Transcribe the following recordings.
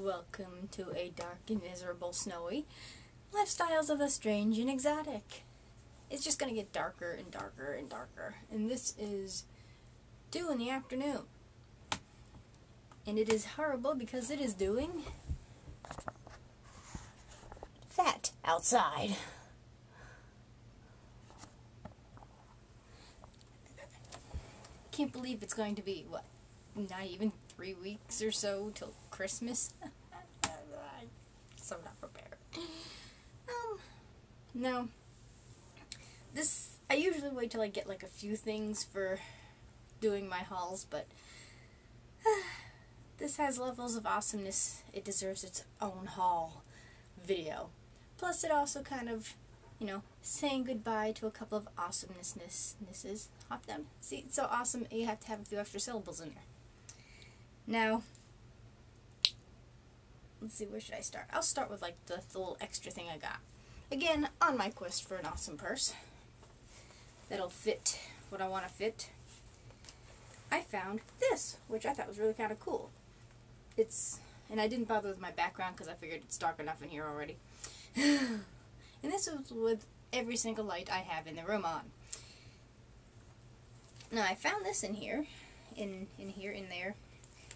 Welcome to a dark and miserable snowy lifestyles of the strange and exotic. It's just gonna get darker and darker and darker, and this is 2 in the afternoon, and it is horrible because it is doing that outside. Can't believe it's going to be what, not even 3 weeks or so till Christmas. So not prepared. No. I usually wait till I get like a few things for doing my hauls, but this has levels of awesomeness. It deserves its own haul video. Plus it also kind of, saying goodbye to a couple of awesomenesses. Hop down. See, it's so awesome you have to have a few extra syllables in there. Now, let's see, where should I start? I'll start with like the little extra thing I got. Again, on my quest for an awesome purse that'll fit what I want to fit, I found this, which I thought was really kind of cool. And I didn't bother with my background because I figured it's dark enough in here already. And this was with every single light I have in the room on. Now I found this in here, in there,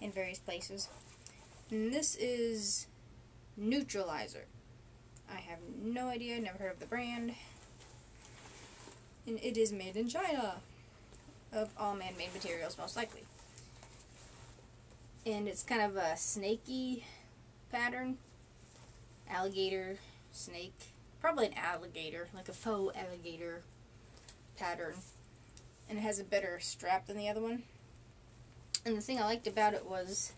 in various places. And this is Neutralizer. I have no idea, never heard of the brand. And it is made in China, of all man-made materials, most likely. And it's kind of a snaky pattern. Alligator, snake, probably an alligator, like a faux alligator pattern. And it has a better strap than the other one. And the thing I liked about it was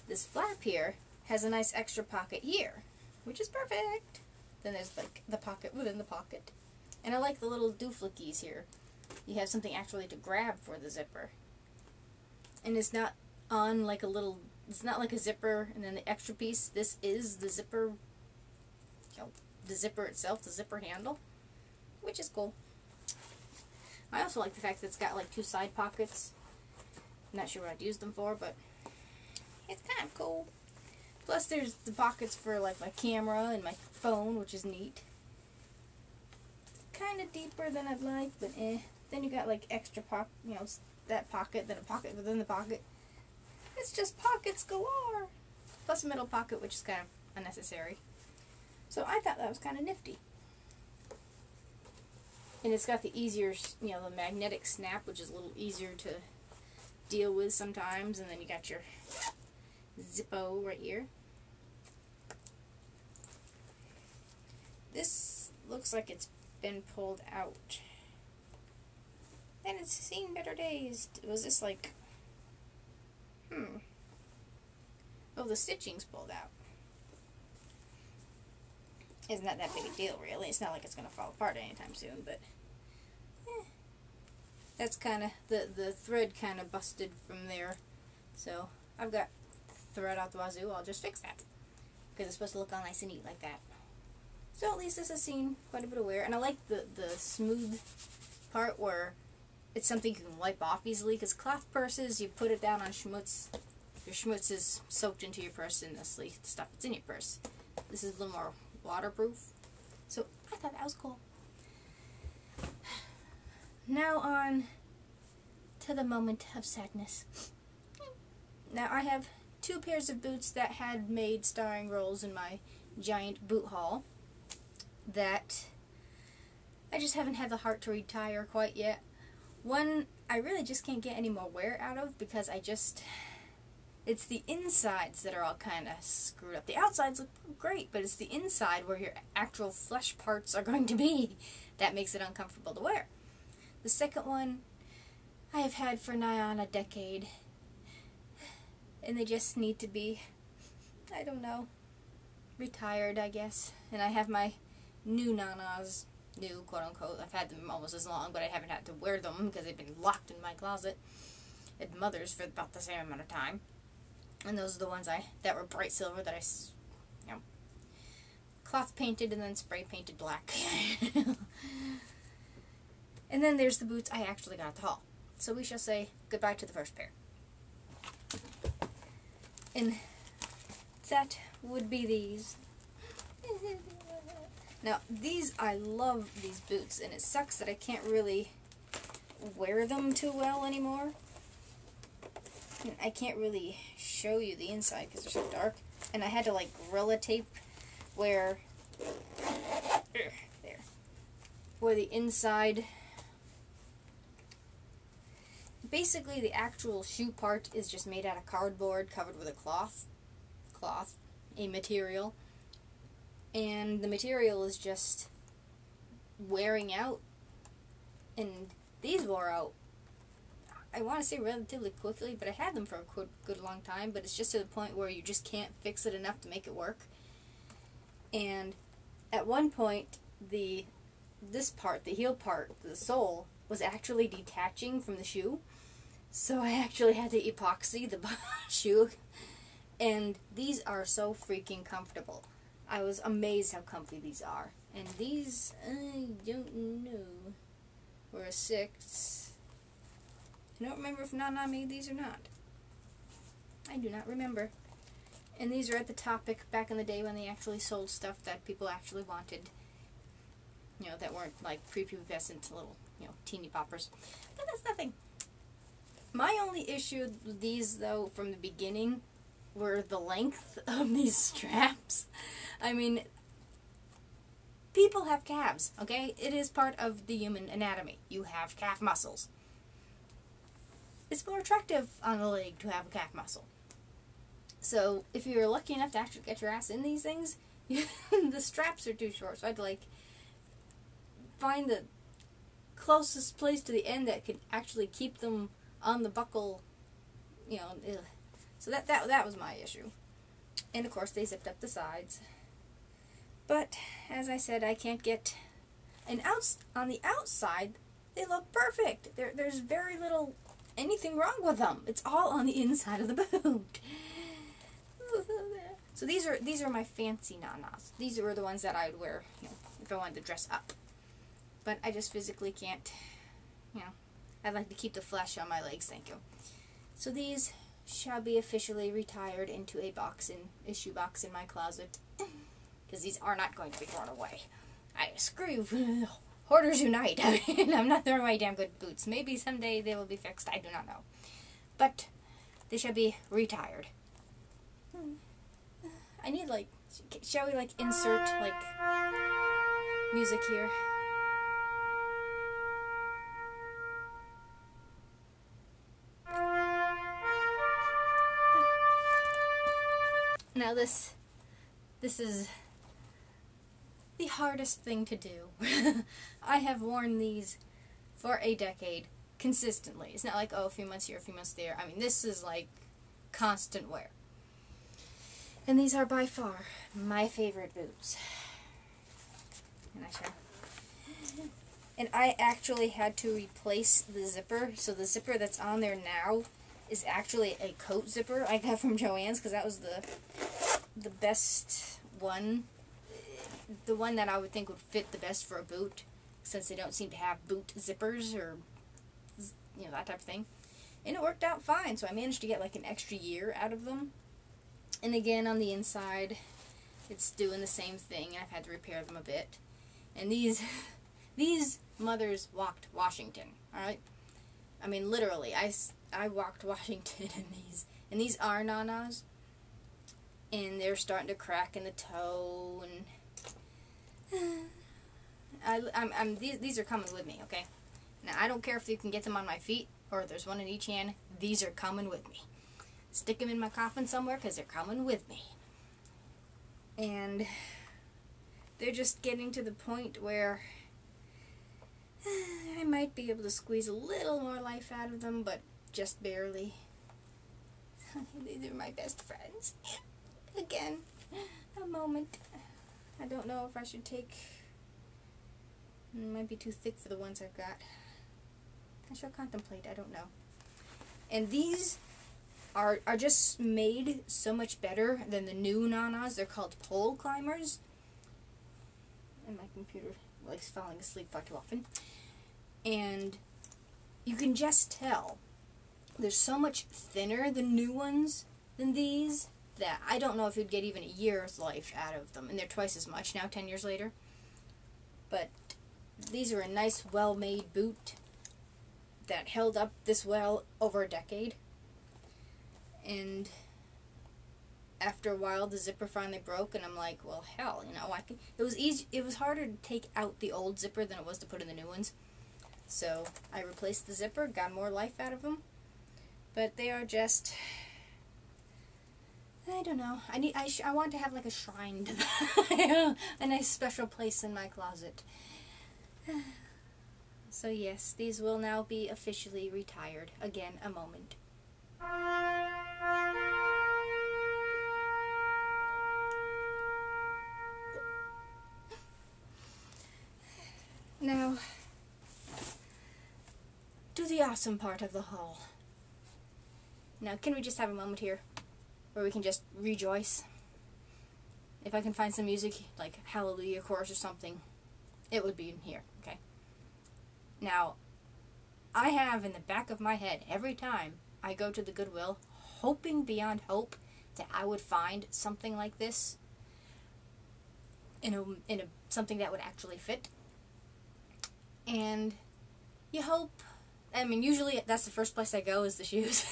this flap here has a nice extra pocket here, which is perfect. Then there's like the pocket within the pocket. And I like the little dooflickies here. You have something actually to grab for the zipper. And it's not on like a little, it's not like a zipper and then the extra piece. This is the zipper, the zipper itself, the zipper handle, which is cool. I also like the fact that it's got like 2 side pockets. I'm not sure what I'd use them for, but it's kind of cool. Plus there's the pockets for like my camera and my phone, which is neat. Kind of deeper than I'd like, but eh. Then you got like extra that pocket, then a pocket within the pocket. It's just pockets galore. Plus a middle pocket, which is kind of unnecessary. So I thought that was kind of nifty. And it's got the easier, the magnetic snap, which is a little easier to deal with sometimes. And then you got your Zippo right here. This looks like it's been pulled out. And it's seen better days. Was this like... Oh, the stitching's pulled out. Isn't that big a deal, really? It's not like it's going to fall apart anytime soon, but... That's kind of... The thread kind of busted from there. So, I've got thread out the wazoo. I'll just fix that. Because it's supposed to look all nice and neat like that. So, at least this has seen quite a bit of wear. And I like the smooth part where it's something you can wipe off easily. Because cloth purses, you put it down on schmutz. Your schmutz is soaked into your purse and the stuff that's in your purse. This is a little more waterproof. So, I thought that was cool. Now on to the moment of sadness. Now I have 2 pairs of boots that had made starring roles in my giant boot haul that I just haven't had the heart to retire quite yet. One I really just can't get any more wear out of because it's the insides that are all kind of screwed up. The outsides look great, but it's the inside where your actual flesh parts are going to be that makes it uncomfortable to wear. The second one I have had for nigh on a decade, and they just need to be, I don't know, retired, I guess. And I have my new nanas, new quote-unquote. I've had them almost as long, but I haven't had to wear them because they've been locked in my closet at Mother's for about the same amount of time. And those are the ones that were bright silver that I, cloth painted and then spray painted black. And then there's the boots I actually got at the haul. So we shall say goodbye to the first pair. And that would be these. Now, I love these boots, and it sucks that I can't really wear them too well anymore. I can't really show you the inside because they're so dark. And I had to, like, Gorilla Tape where the inside, basically the actual shoe part is just made out of cardboard covered with a material, and the material is just wearing out, and these wore out, I want to say relatively quickly, but I had them for a good long time, but it's just to the point where you just can't fix it enough to make it work. And at one point, this part, the heel part, the sole, was actually detaching from the shoe. So I actually had to epoxy the shoe. And these are so freaking comfortable. I was amazed how comfy these are. And these, I don't know, were a 6. I don't remember if Nana made these or not. I do not remember. And these are at the Topic back in the day when they actually sold stuff that people actually wanted. You know, that weren't like prepubescent little, you know, teeny poppers. But that's nothing. My only issue with these, though, from the beginning, were the length of these straps. I mean, people have calves, okay? It is part of the human anatomy. You have calf muscles. It's more attractive on the leg to have a calf muscle. So, if you're lucky enough to actually get your ass in these things, the straps are too short. So I'd like find the closest place to the end that could actually keep them on the buckle, you know. So that was my issue. And of course they zipped up the sides. But as I said, I can't get on the outside they look perfect. There's very little anything wrong with them. It's all on the inside of the boot. So these are my fancy nanas. These were the ones that I would wear, you know, if I wanted to dress up. But I just physically can't, you know. I'd like to keep the flesh on my legs, thank you. So these shall be officially retired into a shoebox in my closet. Because these are not going to be thrown away. Screw you. Hoarders unite. I'm not throwing away damn good boots. Maybe someday they will be fixed. I do not know. But they shall be retired. I need, like, shall we, like, insert, like, music here? Now this is the hardest thing to do. I have worn these for a decade consistently. It's not like, oh, a few months here, a few months there. I mean, this is like constant wear. And these are by far my favorite boots. And I actually had to replace the zipper. So the zipper that's on there now is actually a coat zipper I got from Joann's, because that was the best one. The one that I would think would fit the best for a boot, since they don't seem to have boot zippers or, you know, that type of thing. And it worked out fine, so I managed to get like an extra year out of them. And again, on the inside, it's doing the same thing, and I've had to repair them a bit. And these mothers walked Washington, alright? I mean, literally, I walked Washington in these. And these are nanas. And they're starting to crack in the toe, and these are coming with me, okay? Now, I don't care if you can get them on my feet, or if there's one in each hand. These are coming with me. Stick them in my coffin somewhere, because they're coming with me. And they're just getting to the point where I might be able to squeeze a little more life out of them, but just barely. These are my best friends. Again, a moment. I don't know if I should take... It might be too thick for the ones I've got. I shall contemplate, I don't know. And these are just made so much better than the new nanas. They're called pole climbers. And my computer likes falling asleep far too often. And you can just tell they're so much thinner, the new ones, than these. that I don't know if you'd get even a year's life out of them, and they're twice as much now 10 years later. But these are a nice, well-made boot that held up this well over a decade. And after a while, the zipper finally broke, and I'm like, well, hell, you know, it was easy. It was harder to take out the old zipper than it was to put in the new ones. So I replaced the zipper, got more life out of them. But they are just, I don't know. I want to have like a shrine to them. A nice special place in my closet. So yes, these will now be officially retired. Again, a moment. Now, to the awesome part of the haul. Now, can we just have a moment here where we can just rejoice? If I can find some music, like Hallelujah chorus or something, it would be in here, okay? Now, I have in the back of my head, every time I go to the Goodwill, hoping beyond hope that I would find something like this in a something that would actually fit. And you hope, I mean, usually that's the first place I go is the shoes,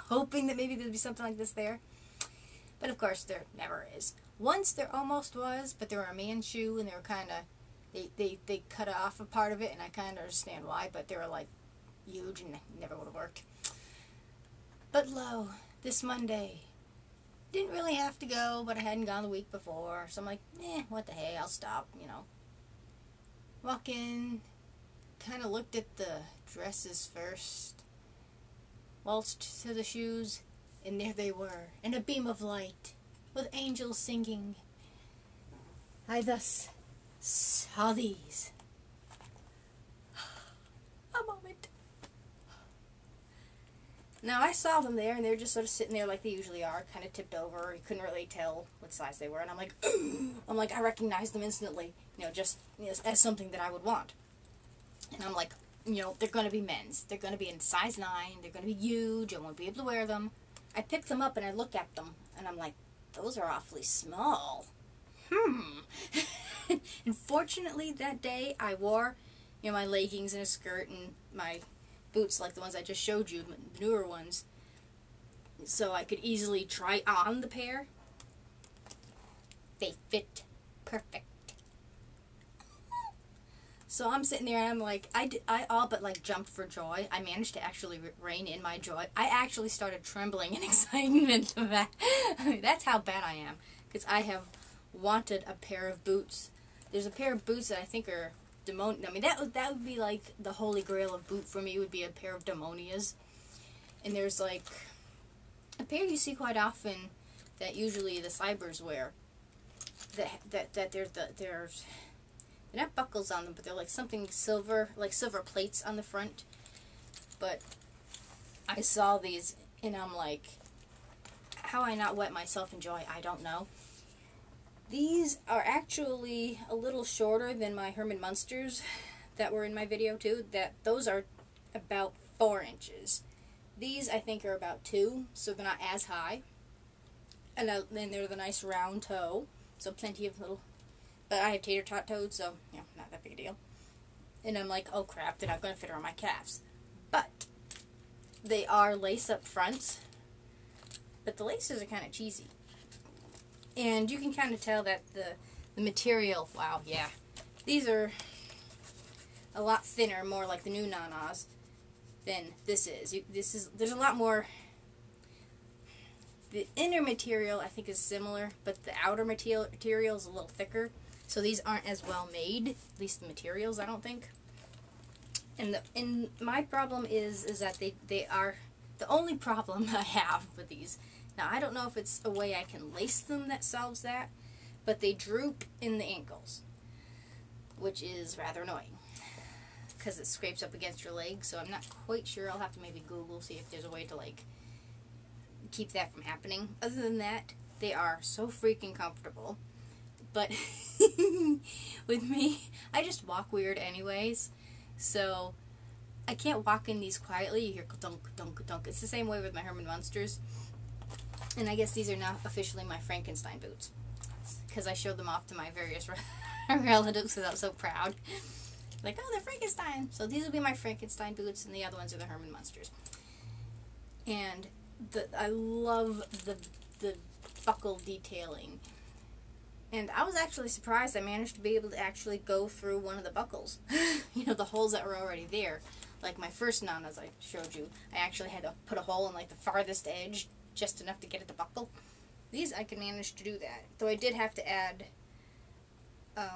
hoping that maybe there'd be something like this there. But of course, there never is. Once there almost was, but they were a man's shoe, and they were kind of, they cut off a part of it, and I kind of understand why, but they were like huge and never would have worked. But lo, this Monday, didn't really have to go, but I hadn't gone the week before, so I'm like, what the hey, I'll stop, you know. Walk in, kind of looked at the dresses first, waltzed to the shoes, and there they were, in a beam of light, with angels singing. I thus saw these. A moment. Now, I saw them there, and they were just sort of sitting there like they usually are, kind of tipped over. You couldn't really tell what size they were, and I'm like, I recognized them instantly, you know, just as something that I would want. And I'm like, you know, they're going to be men's. They're going to be in size 9. They're going to be huge. I won't be able to wear them. I picked them up, and I look at them, and I'm like, those are awfully small. And fortunately, that day, I wore, you know, my leggings and a skirt and my boots like the ones I just showed you, the newer ones, so I could easily try on the pair. They fit perfect. So I'm sitting there and I'm like, I all but like jumped for joy. I managed to actually rein in my joy. I actually started trembling in excitement of that. That's how bad I am, because I have wanted a pair of boots. There's a pair of boots that I think are I mean, that would be like the holy grail of boot for me, would be a pair of Demonias. And there's like a pair you see quite often that usually the cybers wear. That there's they're not buckles on them, but they're like something silver, like silver plates on the front. But I saw these and I'm like, how I not wet myself in joy, I don't know. These are actually a little shorter than my Herman Munsters that were in my video too. Those are about 4 inches. These I think are about 2, so they're not as high. And then they're the nice round toe, so plenty of little. But I have tater tot toes, so yeah, not that big a deal. And I'm like, oh crap, they're not going to fit around my calves. But they are lace up front, but the laces are kind of cheesy. And you can kind of tell that the material, wow, yeah. These are a lot thinner, more like the new Nanas than this is. There's a lot more. The inner material, I think, is similar, but the outer material is a little thicker. So these aren't as well made, at least the materials, I don't think. And my problem is that they are the only problem I have with these. Now, I don't know if it's a way I can lace them that solves that, but they droop in the ankles, which is rather annoying because it scrapes up against your leg, so I'm not quite sure. I'll have to maybe Google, see if there's a way to, like, keep that from happening. Other than that, they are so freaking comfortable. But with me, I just walk weird anyways, so I can't walk in these quietly. You hear dunk, dunk, dunk. It's the same way with my Herman Munsters. And I guess these are now officially my Frankenstein boots, because I showed them off to my various relatives because I was so proud. Like, oh, they're Frankenstein. So these will be my Frankenstein boots, and the other ones are the Herman Munsters. And I love the buckle detailing. And I was actually surprised I managed to be able to actually go through one of the buckles. You know, the holes that were already there. Like my first Nanas I showed you, I actually had to put a hole in like the farthest edge, just enough to get at the buckle. These I can manage to do that. Though I did have to add, I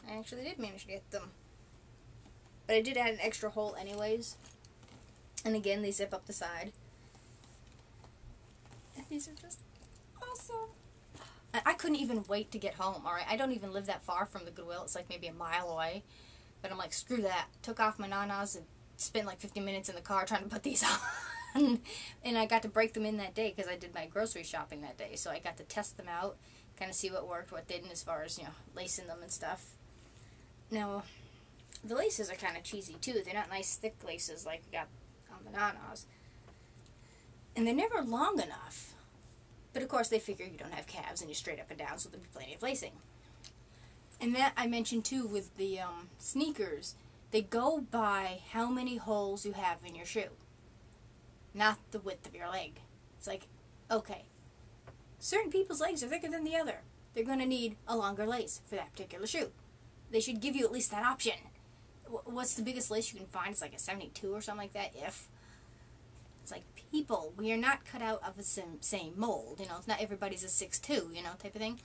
actually did manage to get them. But I did add an extra hole anyways. And again, they zip up the side. And these are just awesome. I couldn't even wait to get home, alright? I don't even live that far from the Goodwill. It's like maybe a mile away. But I'm like, screw that. Took off my Nanas and spent like 50 minutes in the car trying to put these on. And I got to break them in that day because I did my grocery shopping that day. So I got to test them out, kind of see what worked, what didn't, as far as, you know, lacing them and stuff. Now, the laces are kind of cheesy too. They're not nice thick laces like we got on the Nanas. And they're never long enough. But of course they figure you don't have calves and you're straight up and down, so there'll be plenty of lacing. And that I mentioned too with the sneakers. They go by how many holes you have in your shoe, not the width of your leg. It's like, okay, certain people's legs are thicker than the other. They're going to need a longer lace for that particular shoe. They should give you at least that option. What's the biggest lace you can find? It's like a 72 or something like that, if. It's like, people, we are not cut out of the same mold. You know, it's not everybody's a 6'2", you know, type of thing.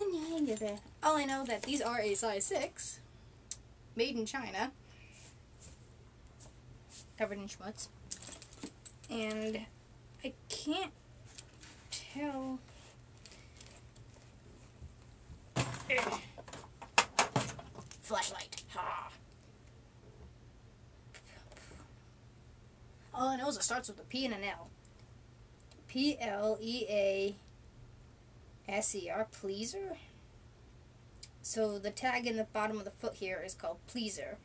And yeah, I get that. All I know that these are a size 6, made in China, covered in schmutz, and I can't tell. Flashlight. Ha. All I know is it starts with a P and an L. Pleaser. Pleaser? So the tag in the bottom of the foot here is called Pleaser.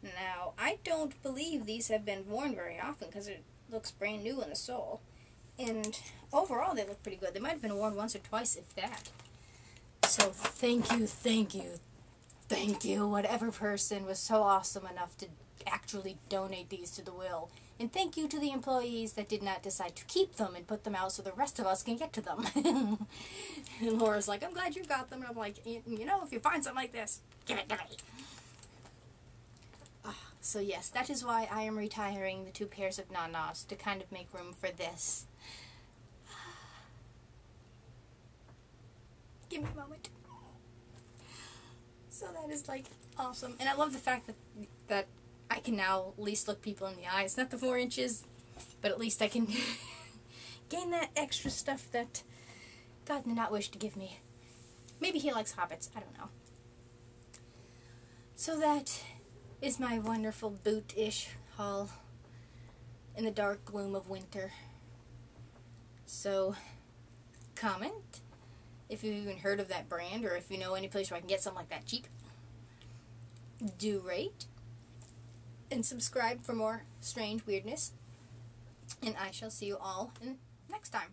Now, I don't believe these have been worn very often because it looks brand new in the sole. And overall, they look pretty good. They might have been worn once or twice, if that. So thank you, whatever person was so awesome enough to actually donate these to the Will. And thank you to the employees that did not decide to keep them and put them out so the rest of us can get to them. And Laura's like, I'm glad you got them. And I'm like, you know, if you find something like this, give it to me. So yes, that is why I am retiring the 2 pairs of Nanas, to kind of make room for this. Give me a moment. So that is like awesome. And I love the fact that I can now at least look people in the eyes. Not the 4 inches, but at least I can gain that extra stuff that God did not wish to give me. Maybe he likes hobbits. I don't know. So that is my wonderful boot-ish haul in the dark gloom of winter. So, comment if you've even heard of that brand, or if you know any place where I can get something like that cheap. Do rate and subscribe for more strange weirdness. And I shall see you all next time.